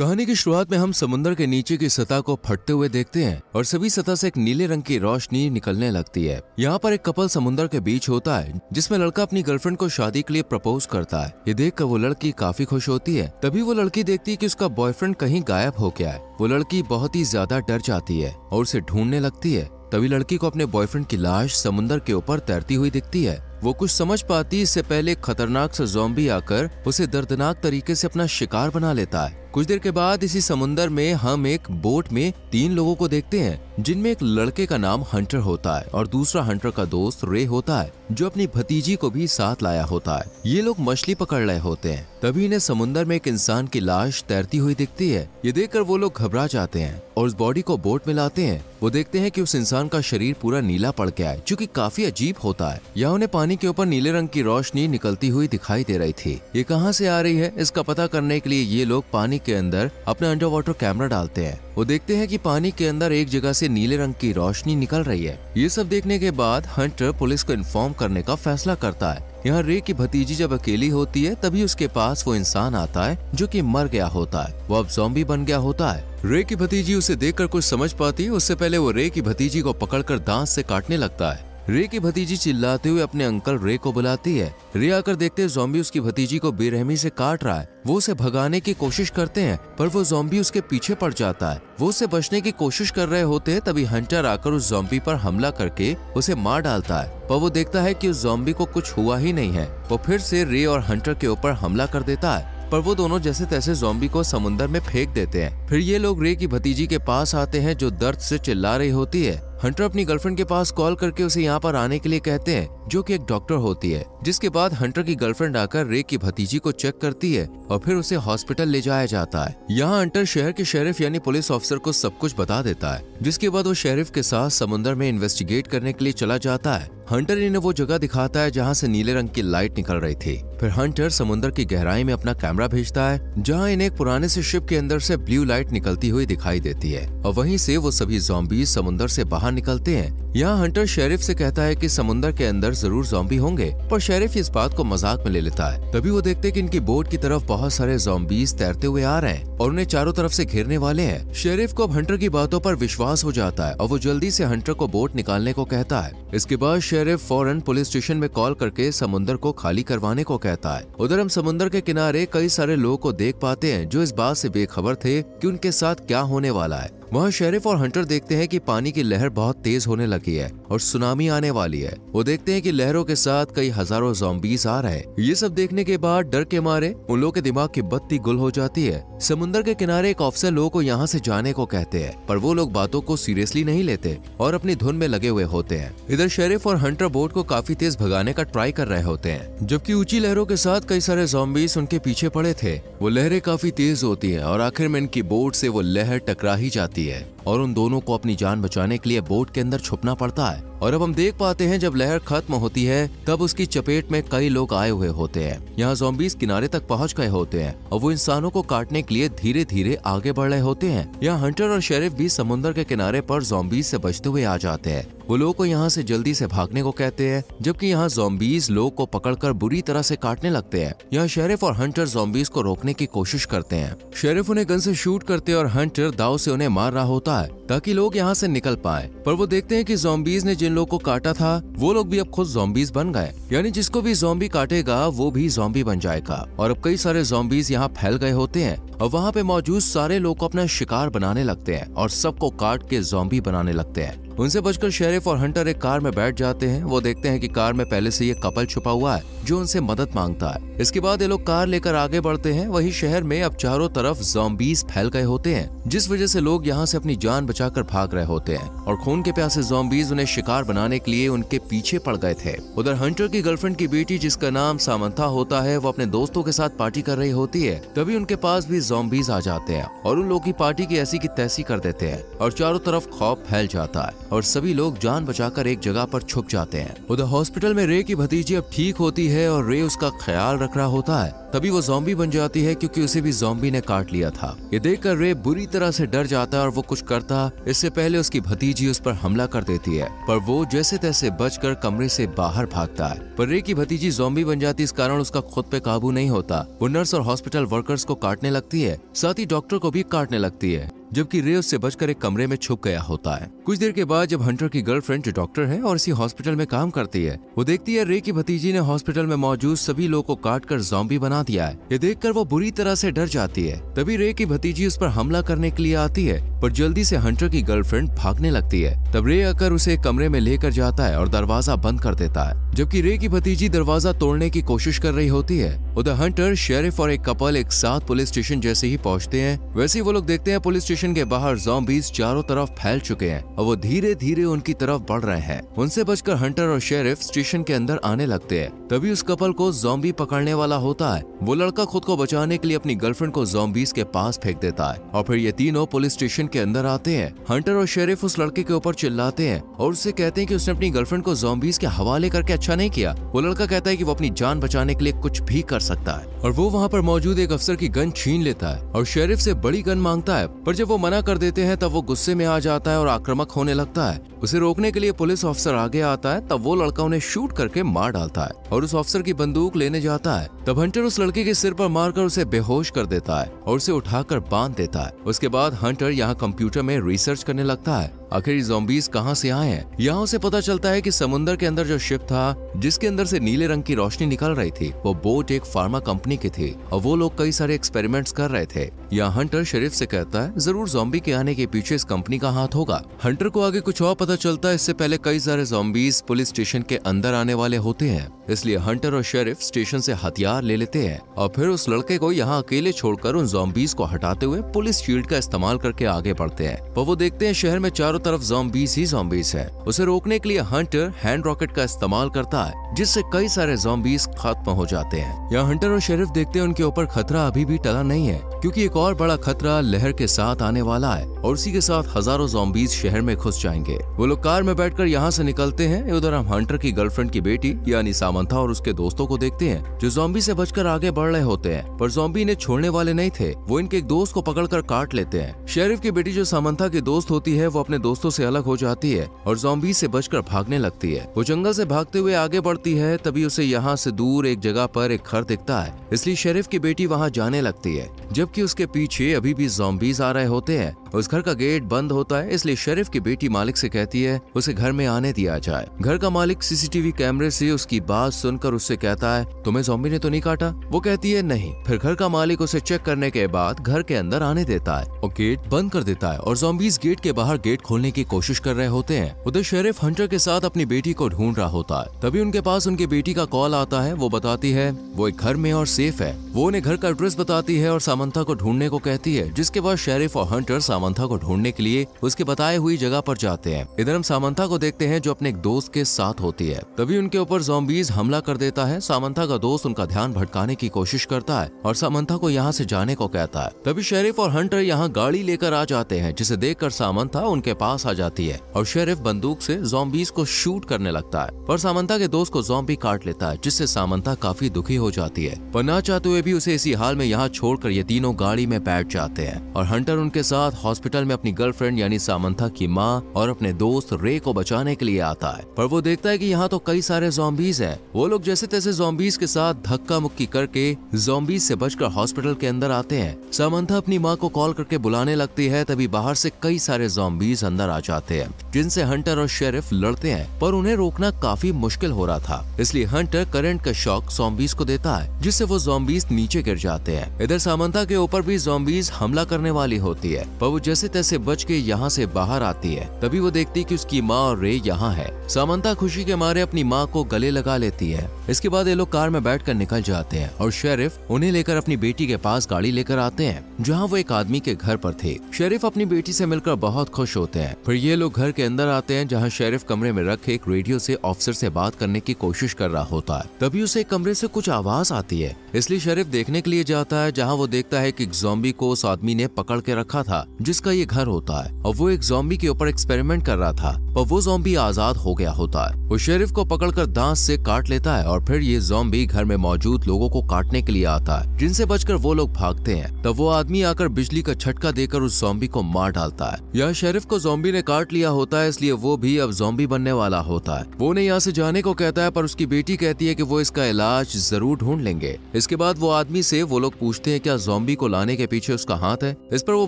कहानी की शुरुआत में हम समुद्र के नीचे की सतह को फटते हुए देखते हैं और सभी सतह से एक नीले रंग की रोशनी निकलने लगती है। यहाँ पर एक कपल समुद्र के बीच होता है जिसमें लड़का अपनी गर्लफ्रेंड को शादी के लिए प्रपोज करता है। ये देखकर वो लड़की काफी खुश होती है। तभी वो लड़की देखती है कि उसका बॉयफ्रेंड कहीं गायब हो गया है। वो लड़की बहुत ही ज्यादा डर जाती है और उसे ढूंढने लगती है। तभी लड़की को अपने बॉयफ्रेंड की लाश समुद्र के ऊपर तैरती हुई दिखती है। वो कुछ समझ पाती इससे पहले खतरनाक सा ज़ॉम्बी आकर उसे दर्दनाक तरीके से अपना शिकार बना लेता है। कुछ देर के बाद इसी समुद्र में हम एक बोट में 3 लोगों को देखते हैं जिनमें एक लड़के का नाम हंटर होता है और दूसरा हंटर का दोस्त रे होता है जो अपनी भतीजी को भी साथ लाया होता है। ये लोग मछली पकड़ रहे होते हैं। तभी इन्हें समुद्र में एक इंसान की लाश तैरती हुई दिखती है। ये देखकर वो लोग घबरा जाते हैं और उस बॉडी को बोट में लाते हैं। वो देखते हैं कि उस इंसान का शरीर पूरा नीला पड़ गया है जो कि काफी अजीब होता है। यहाँ उन्हें पानी के ऊपर नीले रंग की रोशनी निकलती हुई दिखाई दे रही थी। ये कहाँ से आ रही है इसका पता करने के लिए ये लोग पानी के अंदर अपना अंडर वाटर कैमरा डालते हैं। वो देखते हैं कि पानी के अंदर एक जगह से नीले रंग की रोशनी निकल रही है। ये सब देखने के बाद हंटर पुलिस को इन्फॉर्म करने का फैसला करता है। यहाँ रे की भतीजी जब अकेली होती है तभी उसके पास वो इंसान आता है जो कि मर गया होता है। वो अब ज़ॉम्बी बन गया होता है। रे की भतीजी उसे देखकर कुछ समझ पाती है। उससे पहले वो रे की भतीजी को पकड़कर दांत से काटने लगता है। रे की भतीजी चिल्लाते हुए अपने अंकल रे को बुलाती है। रे आकर देखते ज़ॉम्बी उसकी भतीजी को बेरहमी से काट रहा है। वो उसे भगाने की कोशिश करते हैं पर वो ज़ॉम्बी उसके पीछे पड़ जाता है। वो उससे बचने की कोशिश कर रहे होते हैं तभी हंटर आकर उस ज़ॉम्बी पर हमला करके उसे मार डालता है। पर वो देखता है कि उस ज़ॉम्बी को कुछ हुआ ही नहीं है। वो फिर से रे और हंटर के ऊपर हमला कर देता है पर वो दोनों जैसे तैसे ज़ॉम्बी को समुद्र में फेंक देते हैं। फिर ये लोग रे की भतीजी के पास आते हैं जो दर्द से चिल्ला रही होती है। हंटर अपनी गर्लफ्रेंड के पास कॉल करके उसे यहाँ पर आने के लिए कहते हैं जो कि एक डॉक्टर होती है। जिसके बाद हंटर की गर्लफ्रेंड आकर रे की भतीजी को चेक करती है और फिर उसे हॉस्पिटल ले जाया जाता है। यहाँ हंटर शहर के शेरिफ यानी पुलिस ऑफिसर को सब कुछ बता देता है। जिसके बाद वो शेरिफ के साथ समुद्र में इन्वेस्टिगेट करने के लिए चला जाता है। हंटर इन्हें वो जगह दिखाता है जहाँ से नीले रंग की लाइट निकल रही थी। फिर हंटर समुद्र की गहराई में अपना कैमरा भेजता है जहाँ इन्हें एक पुराने से शिप के अंदर से ब्लू लाइट निकलती हुई दिखाई देती है और वहीं से वो सभी ज़ॉम्बी समुद्र से बाहर निकलते हैं। यहाँ हंटर शेरिफ से कहता है कि समुद्र के अंदर जरूर ज़ॉम्बी होंगे पर शेरिफ इस बात को मजाक में ले लेता है। तभी वो देखते हैं कि इनकी बोट की तरफ बहुत सारे ज़ॉम्बीज तैरते हुए आ रहे हैं और उन्हें चारों तरफ से घेरने वाले हैं। शेरिफ को अब हंटर की बातों पर विश्वास हो जाता है और वो जल्दी से हंटर को बोट निकालने को कहता है। इसके बाद शेरिफ फौरन पुलिस स्टेशन में कॉल करके समुद्र को खाली करवाने को कहता है। उधर हम समुद्र के किनारे कई सारे लोगों को देख पाते हैं जो इस बात से बेखबर थे कि उनके साथ क्या होने वाला है। वहाँ शेरिफ और हंटर देखते हैं कि पानी की लहर बहुत तेज होने लगी है और सुनामी आने वाली है। वो देखते हैं कि लहरों के साथ कई हजारों ज़ॉम्बीज आ रहे हैं। ये सब देखने के बाद डर के मारे उन लोगों के दिमाग की बत्ती गुल हो जाती है। समुद्र के किनारे एक ऑफिसर लोगों को यहाँ से जाने को कहते हैं पर वो लोग बातों को सीरियसली नहीं लेते और अपनी धुन में लगे हुए होते हैं। इधर शेरिफ और हंटर बोट को काफी तेज भगाने का ट्राई कर रहे होते हैं जबकि ऊंची लहरों के साथ कई सारे ज़ॉम्बीज उनके पीछे पड़े थे। वो लहरें काफी तेज होती है और आखिर में इनकी बोट से वो लहर टकरा ही जाती है और उन दोनों को अपनी जान बचाने के लिए बोट के अंदर छुपना पड़ता है। और अब हम देख पाते हैं जब लहर खत्म होती है तब उसकी चपेट में कई लोग आए हुए होते हैं। यहाँ ज़ॉम्बीज किनारे तक पहुँच गए होते हैं और वो इंसानों को काटने के लिए धीरे धीरे आगे बढ़ रहे होते हैं। यहाँ हंटर और शेरिफ भी समुद्र के किनारे पर ज़ॉम्बीज से बचते हुए आ जाते हैं। वो लोगों को यहाँ से जल्दी से भागने को कहते हैं जबकि यहाँ ज़ॉम्बीज लोग को पकड़कर बुरी तरह से काटने लगते हैं। यहाँ शेरिफ और हंटर ज़ॉम्बीज को रोकने की कोशिश करते हैं। शेरिफ उन्हें गन से शूट करते हैं और हंटर दाव से उन्हें मार रहा होता है ताकि लोग यहाँ से निकल पाए। पर वो देखते हैं कि ज़ॉम्बीज ने जिन लोगों को काटा था वो लोग भी अब खुद ज़ॉम्बीज बन गए। यानी जिसको भी ज़ॉम्बी काटेगा वो भी ज़ॉम्बी बन जाएगा। और अब कई सारे ज़ॉम्बीज यहाँ फैल गए होते हैं और वहाँ पे मौजूद सारे लोग को अपना शिकार बनाने लगते हैं और सबको काट के ज़ॉम्बी बनाने लगते हैं। उनसे बचकर शेरिफ और हंटर एक कार में बैठ जाते हैं। वो देखते हैं कि कार में पहले से ये कपल छुपा हुआ है जो उनसे मदद मांगता है। इसके बाद ये लोग कार लेकर आगे बढ़ते हैं। वही शहर में अब चारों तरफ ज़ॉम्बीज फैल गए होते हैं जिस वजह से लोग यहाँ से अपनी जान बचाकर भाग रहे होते हैं और खून के प्यासे ज़ॉम्बीज उन्हें शिकार बनाने के लिए उनके पीछे पड़ गए थे। उधर हंटर की गर्लफ्रेंड की बेटी जिसका नाम सामंथा होता है वो अपने दोस्तों के साथ पार्टी कर रही होती है। तभी उनके पास भी ज़ॉम्बीज आ जाते हैं और उन लोगों की पार्टी की ऐसी की तैसी कर देते हैं और चारों तरफ खौफ फैल जाता है और सभी लोग जान बचाकर एक जगह पर छुप जाते हैं। उधर हॉस्पिटल में रे की भतीजी अब ठीक होती है और रे उसका ख्याल रख रहा होता है। तभी वो ज़ॉम्बी बन जाती है क्योंकि उसे भी ज़ॉम्बी ने काट लिया था। ये देखकर रे बुरी तरह से डर जाता है और वो कुछ करता इससे पहले उसकी भतीजी उस पर हमला कर देती है, पर वो जैसे तैसे बचकर कमरे से बाहर भागता है। पर रे की भतीजी ज़ॉम्बी बन जाती, इस कारण उसका खुद पे काबू नहीं होता। वो नर्स और हॉस्पिटल वर्कर्स को काटने लगती है, साथ ही डॉक्टर को भी काटने लगती है, जबकि रे उससे बचकर एक कमरे में छुप गया होता है। कुछ देर के बाद जब हंटर की गर्लफ्रेंड जो डॉक्टर है और इसी हॉस्पिटल में काम करती है, वो देखती है रे की भतीजी ने हॉस्पिटल में मौजूद सभी लोगों को काटकर ज़ॉम्बी बना दिया है। ये देखकर वो बुरी तरह से डर जाती है। तभी रे की भतीजी उस पर हमला करने के लिए आती है, पर जल्दी से हंटर की गर्लफ्रेंड भागने लगती है। तब रे आकर उसे एक कमरे में लेकर जाता है और दरवाजा बंद कर देता है, जबकि रे की भतीजी दरवाजा तोड़ने की कोशिश कर रही होती है। उधर हंटर, शेरिफ और एक कपल एक साथ पुलिस स्टेशन जैसे ही पहुंचते हैं, वैसे ही वो लोग देखते हैं पुलिस स्टेशन के बाहर ज़ॉम्बीज चारों तरफ फैल चुके हैं और वो धीरे धीरे उनकी तरफ बढ़ रहे हैं। उनसे बचकर हंटर और शेरिफ स्टेशन के अंदर आने लगते हैं। तभी उस कपल को ज़ॉम्बी पकड़ने वाला होता है। वो लड़का खुद को बचाने के लिए अपनी गर्लफ्रेंड को ज़ॉम्बीज के पास फेंक देता है और फिर ये तीनों पुलिस स्टेशन के अंदर आते हैं। हंटर और शेरिफ उस लड़के के ऊपर चिल्लाते हैं और उससे कहते हैं कि उसने अपनी गर्लफ्रेंड को ज़ॉम्बीज के हवाले करके अच्छा नहीं किया। वो लड़का कहता है कि वो अपनी जान बचाने के लिए कुछ भी कर सकता है और वो वहाँ पर मौजूद एक अफसर की गन छीन लेता है और शेरिफ से बड़ी गन मांगता है, पर जब वो मना कर देते हैं तब वो गुस्से में आ जाता है और आक्रामक होने लगता है। उसे रोकने के लिए पुलिस ऑफिसर आगे आता है, तब वो लड़का उन्हें शूट करके मार डालता है और उस ऑफिसर की बंदूक लेने जाता है। तब हंटर उस लड़के के सिर पर मारकर उसे बेहोश कर देता है और उसे उठाकर बांध देता है। उसके बाद हंटर यहाँ कंप्यूटर में रिसर्च करने लगता है आखिर ये ज़ॉम्बीज कहाँ से आए हैं। यहाँ उसे पता चलता है कि समुद्र के अंदर जो शिप था जिसके अंदर से नीले रंग की रोशनी निकल रही थी, वो बोट एक फार्मा कंपनी की थी और वो लोग कई सारे एक्सपेरिमेंट्स कर रहे थे। यहाँ हंटर शेरिफ से कहता है जरूर ज़ॉम्बी के आने के पीछे इस कंपनी का हाथ होगा। हंटर को आगे कुछ और पता चलता है, इससे पहले कई सारे ज़ॉम्बीज पुलिस स्टेशन के अंदर आने वाले होते हैं, इसलिए हंटर और शेरिफ स्टेशन से हथियार ले लेते हैं और फिर उस लड़के को यहाँ अकेले छोड़कर उन ज़ॉम्बीज को हटाते हुए पुलिस शील्ड का इस्तेमाल करके आगे बढ़ते हैं। पर वो देखते हैं शहर में चारों तरफ ज़ॉम्बीज ही ज़ॉम्बीज है। उसे रोकने के लिए हंटर हैंड रॉकेट का इस्तेमाल करता है जिससे कई सारे ज़ॉम्बीज खत्म हो जाते हैं। यहाँ हंटर और शेरिफ देखते हैं उनके ऊपर खतरा अभी भी टला नहीं है, क्योंकि एक और बड़ा खतरा लहर के साथ आने वाला है और उसी के साथ हजारों ज़ॉम्बीज शहर में घुस जाएंगे। वो लोग कार में बैठकर यहाँ से निकलते हैं। उधर हम हंटर की गर्लफ्रेंड की बेटी यानी सामंथा और उसके दोस्तों को देखते हैं जो ज़ॉम्बी से बचकर आगे बढ़ रहे होते हैं, पर ज़ॉम्बी इन्हें छोड़ने वाले नहीं थे। वो इनके एक दोस्त को पकड़कर काट लेते हैं। शेरिफ की बेटी जो सामंथा की दोस्त होती है वो अपने दोस्तों से अलग हो जाती है और ज़ॉम्बी से बचकर भागने लगती है। वो जंगल से भागते हुए आगे बढ़ती है, तभी उसे यहाँ से दूर एक जगह पर एक घर दिखता है, इसलिए शेरिफ की बेटी वहाँ जाने लगती है, जबकि उसके पीछे अभी भी ज़ॉम्बीज आ रहे होते हैं। उस घर का गेट बंद होता है, इसलिए शेरिफ की बेटी मालिक से कहती है उसे घर में आने दिया जाए। घर का मालिक सीसीटीवी कैमरे से उसकी बात सुनकर उससे कहता है तुम्हें ज़ॉम्बी ने तो नहीं काटा? वो कहती है नहीं। फिर घर का मालिक उसे चेक करने के बाद घर के अंदर आने देता है और गेट बंद कर देता है और ज़ॉम्बीज गेट के बाहर गेट खोलने की कोशिश कर रहे होते हैं। उधर शेरिफ हंटर के साथ अपनी बेटी को ढूंढ रहा होता है, तभी उनके पास उनकी बेटी का कॉल आता है। वो बताती है वो एक घर में और सेफ है। वो उन्हें घर का एड्रेस बताती है और सामंथा को ढूंढने को कहती है, जिसके बाद शेरिफ और हंटर सामंथा को ढूंढने के लिए उसके बताए हुई जगह पर जाते हैं। इधर हम सामंथा को देखते हैं जो अपने एक दोस्त के साथ होती है। तभी उनके ऊपर ज़ॉम्बीज हमला कर देता है। सामंथा का दोस्त उनका ध्यान भटकाने की कोशिश करता है और सामंथा को यहाँ से जाने को कहता है। तभी शेरिफ और हंटर यहाँ गाड़ी लेकर आ जाते हैं, जिसे देखकर सामंथा उनके पास आ जाती है और शेरिफ बंदूक से ज़ॉम्बीज को शूट करने लगता है, पर सामंथा के दोस्त को ज़ॉम्बी काट लेता है, जिससे सामंथा काफी दुखी हो जाती है। पर ना चाहते हुए भी उसे इसी हाल में यहाँ छोड़कर ये तीनों गाड़ी में बैठ जाते हैं और हंटर उनके साथ हॉस्पिटल में अपनी गर्लफ्रेंड यानी सामंथा की माँ और अपने दोस्त रे को बचाने के लिए आता है। पर वो देखता है कि यहाँ तो कई सारे ज़ॉम्बीज हैं। वो लोग जैसे तैसे ज़ॉम्बीज के साथ धक्का मुक्की करके ज़ॉम्बीज से बचकर हॉस्पिटल के अंदर आते हैं। सामंथा अपनी माँ को कॉल करके बुलाने लगती है, तभी बाहर से कई सारे ज़ॉम्बीज अंदर आ जाते हैं, जिनसे हंटर और शेरिफ लड़ते हैं, पर उन्हें रोकना काफी मुश्किल हो रहा था। इसलिए हंटर करंट का शॉक ज़ॉम्बीज को देता है, जिससे वो ज़ॉम्बीज नीचे गिर जाते हैं। इधर सामंथा के ऊपर भी ज़ॉम्बीज हमला करने वाली होती है, पर वो जैसे तैसे बच के यहाँ से बाहर आती है। तभी वो देखती कि उसकी माँ और रे यहाँ है। सामंथा खुशी के मारे अपनी माँ को गले लगा लेती है। इसके बाद ये लोग कार में बैठकर निकल जाते हैं और शेरिफ उन्हें लेकर अपनी बेटी के पास गाड़ी लेकर आते हैं, जहाँ वो एक आदमी के घर पर थे। शेरिफ अपनी बेटी से मिलकर बहुत खुश होते हैं। फिर ये लोग घर के अंदर आते हैं, जहाँ शेरिफ कमरे में रखे एक रेडियो से ऑफिसर से बात करने की कोशिश कर रहा होता है। तभी उसे कमरे से कुछ आवाज आती है, इसलिए शेरिफ देखने के लिए जाता है, जहाँ वो देखता है कि एक ज़ॉम्बी को उस आदमी ने पकड़ के रखा था, जिसका ये घर होता है और वो एक ज़ॉम्बी के ऊपर एक्सपेरिमेंट कर रहा था। पर वो ज़ॉम्बी आजाद हो गया होता है। वो शेरिफ को पकड़कर दांत से काट लेता है और फिर ये ज़ॉम्बी घर में मौजूद लोगों को काटने के लिए आता है, जिनसे बचकर वो लोग भागते हैं। तब वो आदमी आकर बिजली का झटका देकर उस ज़ॉम्बी को मार डालता है। यह शेरिफ को ज़ॉम्बी ने काट लिया होता है, इसलिए वो भी अब ज़ॉम्बी बनने वाला होता है। वो उन्हें यहाँ से जाने को कहता है, पर उसकी बेटी कहती है कि वो इसका इलाज जरूर ढूंढ लेंगे। इसके बाद वो आदमी से वो लोग पूछते हैं क्या ज़ॉम्बी को लाने के पीछे उसका हाथ है। इस पर वो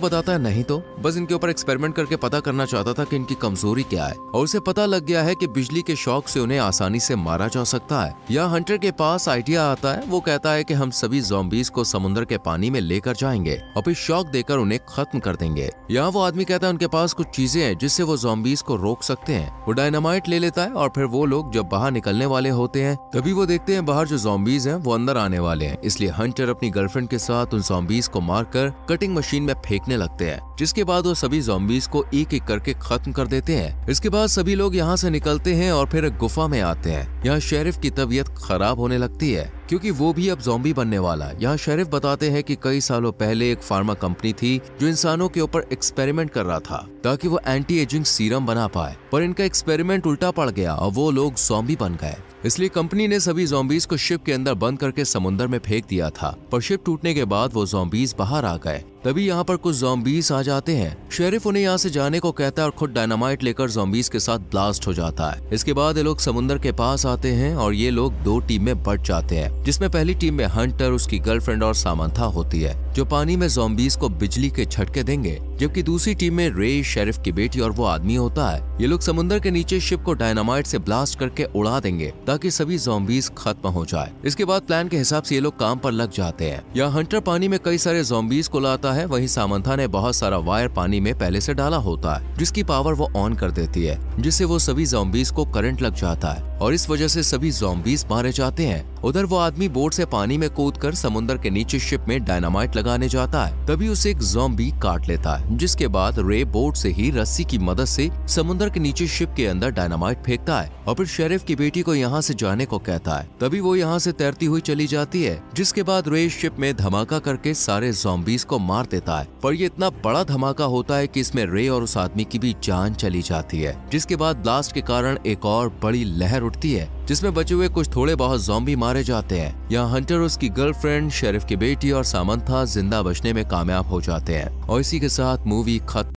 बताता है नहीं तो बस इनके ऊपर एक्सपेरिमेंट करके पता करना चाहता था कि इनकी कमजोरी क्या है, और उसे पता लग गया है कि बिजली के शॉक से उन्हें आसानी से मारा जा सकता है। यह हंटर के पास आइडिया आता है। वो कहता है कि हम सभी ज़ॉम्बीज को समुद्र के पानी में लेकर जाएंगे और फिर शॉक देकर उन्हें खत्म कर देंगे। यहाँ वो आदमी कहता है उनके पास कुछ चीजें हैं जिससे वो ज़ॉम्बीज को रोक सकते हैं। वो डायनामाइट ले लेता है और फिर वो लोग जब बाहर निकलने वाले होते हैं तभी वो देखते हैं बाहर जो ज़ॉम्बीज हैं वो अंदर आने वाले हैं। इसलिए हंटर अपनी गर्लफ्रेंड के साथ उन ज़ॉम्बीज को मारकर कटिंग मशीन में फेंकने लगते हैं, जिसके बाद वो सभी ज़ॉम्बीज को एक एक करके खत्म कर देते हैं। इसके बाद सभी लोग यहाँ से निकलते हैं और फिर एक गुफा में आते हैं। यहाँ शेरिफ की तबीयत खराब होने लगती है क्योंकि वो भी अब ज़ॉम्बी बनने वाला। यहाँ शेरिफ बताते हैं कि कई सालों पहले एक फार्मा कंपनी थी जो इंसानों के ऊपर एक्सपेरिमेंट कर रहा था ताकि वो एंटी एजिंग सीरम बना पाए, पर इनका एक्सपेरिमेंट उल्टा पड़ गया और वो लोग ज़ॉम्बी बन गए। इसलिए कंपनी ने सभी ज़ॉम्बीज को शिप के अंदर बंद करके समुद्र में फेंक दिया था, पर शिप टूटने के बाद वो ज़ॉम्बीज बाहर आ गए। तभी यहाँ पर कुछ ज़ॉम्बीज आ जाते हैं। शेरिफ उन्हें यहाँ से जाने को कहता है और खुद डायनामाइट लेकर ज़ॉम्बीज के साथ ब्लास्ट हो जाता है। इसके बाद ये लोग समुद्र के पास आते हैं और ये लोग दो टीम में बट जाते हैं, जिसमें पहली टीम में हंटर, उसकी गर्लफ्रेंड और सामंथा होती है जो पानी में ज़ॉम्बीज को बिजली के झटके देंगे, जबकि दूसरी टीम में रे, शेरिफ की बेटी और वो आदमी होता है। ये लोग समुद्र के नीचे शिप को डायनामाइट से ब्लास्ट करके उड़ा देंगे ताकि सभी ज़ॉम्बीज खत्म हो जाए। इसके बाद प्लान के हिसाब से ये लोग काम पर लग जाते हैं। यहाँ हंटर पानी में कई सारे ज़ॉम्बीज को लाता है, वहीं सामंथा ने बहुत सारा वायर पानी में पहले से डाला होता है जिसकी पावर वो ऑन कर देती है, जिससे वो सभी ज़ॉम्बीज को करंट लग जाता है और इस वजह से सभी ज़ॉम्बीज मारे जाते हैं। उधर वो आदमी बोट से पानी में कूदकर समुद्र के नीचे शिप में डायनामाइट लगाने जाता है, तभी उसे एक ज़ॉम्बी काट लेता है, जिसके बाद रे बोट से ही रस्सी की मदद से समुद्र के नीचे शिप के अंदर डायनामाइट फेंकता है और फिर शेरिफ की बेटी को यहाँ से जाने को कहता है। तभी वो यहाँ से तैरती हुई चली जाती है, जिसके बाद रे शिप में धमाका करके सारे ज़ॉम्बीज को मार देता है, पर ये इतना बड़ा धमाका होता है कि इसमें रे और उस आदमी की भी जान चली जाती है। जिसके बाद ब्लास्ट के कारण एक और बड़ी लहर उठती है जिसमें बचे हुए कुछ थोड़े बहुत ज़ॉम्बी मारे जाते हैं। यहाँ हंटर, उसकी गर्लफ्रेंड, शेरिफ की बेटी और सामंथा जिंदा बचने में कामयाब हो जाते हैं और इसी के साथ मूवी खत्म।